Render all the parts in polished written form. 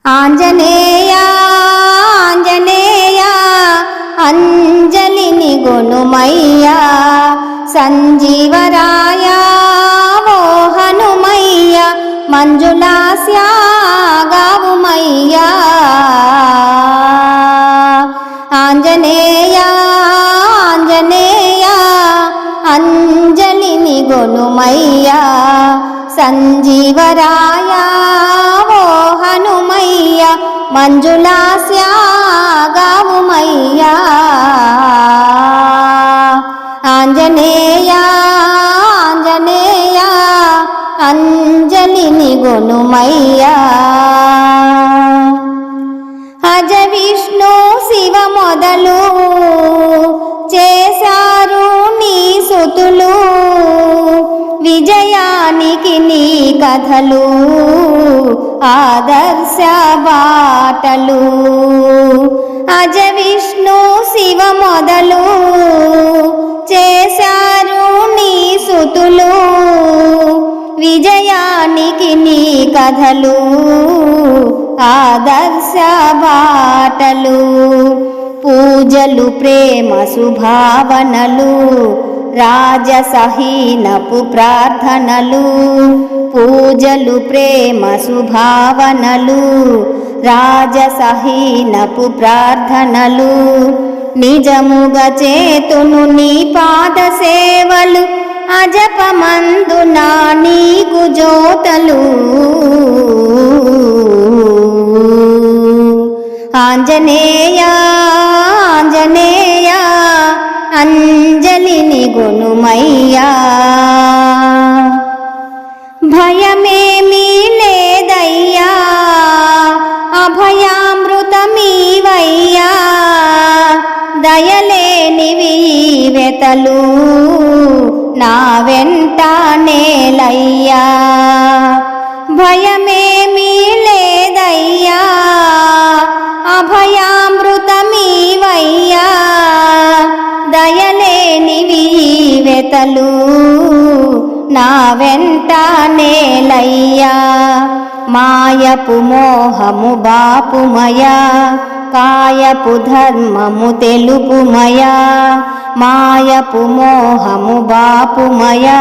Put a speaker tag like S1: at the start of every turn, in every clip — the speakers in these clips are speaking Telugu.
S1: ఆంజనేయ ఆంజనేయ అంజలిని గొనుమయ్యా సంజీవరాయ ఓ హనుమయ్య మంజులాస్యాగావుమయ్యా ఆంజనేయ ఆంజనేయ అంజలిని గొనుమయ్యా సంజీవరాయ ఓ హనుమయ్య మంజులాస్యాగావుమయ్యా ఆంజనేయ ఆంజనేయ అంజలిని గొనుమయ్యా అజ విష్ణు శివ మొదలు చేశారు నీ సుతులు విజయానికి నీ కథలు ఆదర్శ బాటలు అజ విష్ణు శివ మొదలు చేశారు నీ సుతులు విజయానికి నీ కథలు ఆదర్శ బాటలు పూజలు ప్రేమ సుభావనలు రాజసహీనపు ప్రార్థనలు పూజలు ప్రేమ సుభావనలు రాజసహీనపు ప్రార్థనలు నిజముగా చేతును నీ పాద సేవలు అజపమందునా నీకు జోతలు ఆంజనేయ ఆంజనేయ అంజలిని గొనుమయ్యా భయమేమీ లేదయ్యా అభయామృతమీవయ్యా దయలేనివి వెతలు నా వెంట నేలయ్యా భయమేమీ లేదయ్యా అభయామృతమీవయ్యా దయలేనివి వెతలు నా వెంట నేలయ్యా మాయపు మోహము బాపుమయా కాయపు ధర్మము తెలుపుమయా మాయపు మోహము బాపుమయా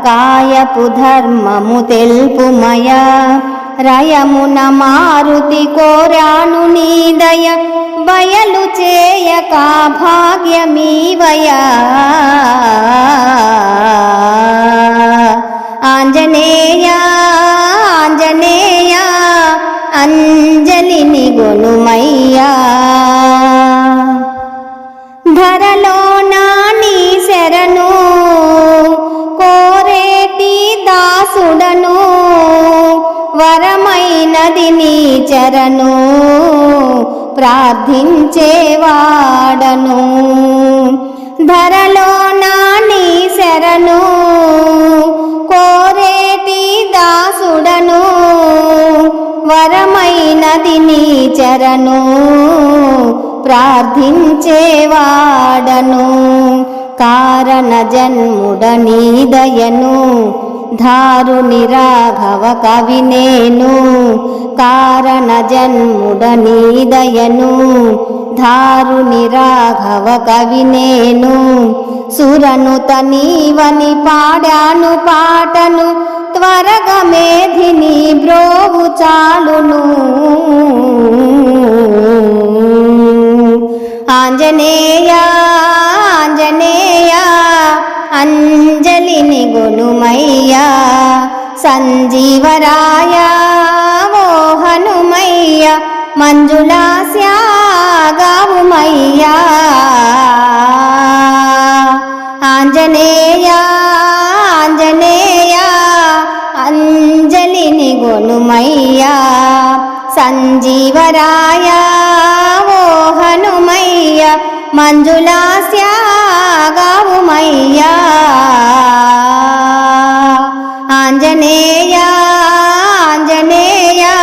S1: కాయపు ధర్మము తెలుపుమయా రయమున మారుతి కోరాను నీ దయ బయలు చేయక భాగ్యమీవయా ఆంజనేయ ఆంజనేయ అంజలిని గొనుమయ్యా ధరలోన నీ శరణు కోరేటి దాసుడను వరమైనది నీ చరణు ప్రార్థించేవాడను ధరలోన నీ శరణు కోరేటి దాసుడను వరమైనది నీ చరణు ప్రార్థించేవాడను కారణ జన్ముడ నీ దయను ధారుని రాఘవ కవి నేను కారణ జన్ముడ నీ దయను ధారుని రాఘవ కవి నేను సురనుత నీవని పాడాను పాటను త్వరగా మేధిని బ్రోవు చాలును ఆంజనేయ ఆంజనేయ అంజలిని గొనుమయ్యా సంజీవరాయ ఓ హనుమయ్య మంజులాస్యాగావుమయ్యా ఆంజనేయ ఆంజనేయ అంజలిని గొనుమయ్యా సంజీవరాయ ఓ హనుమయ్య మంజులాస్యాగావుమయ్యా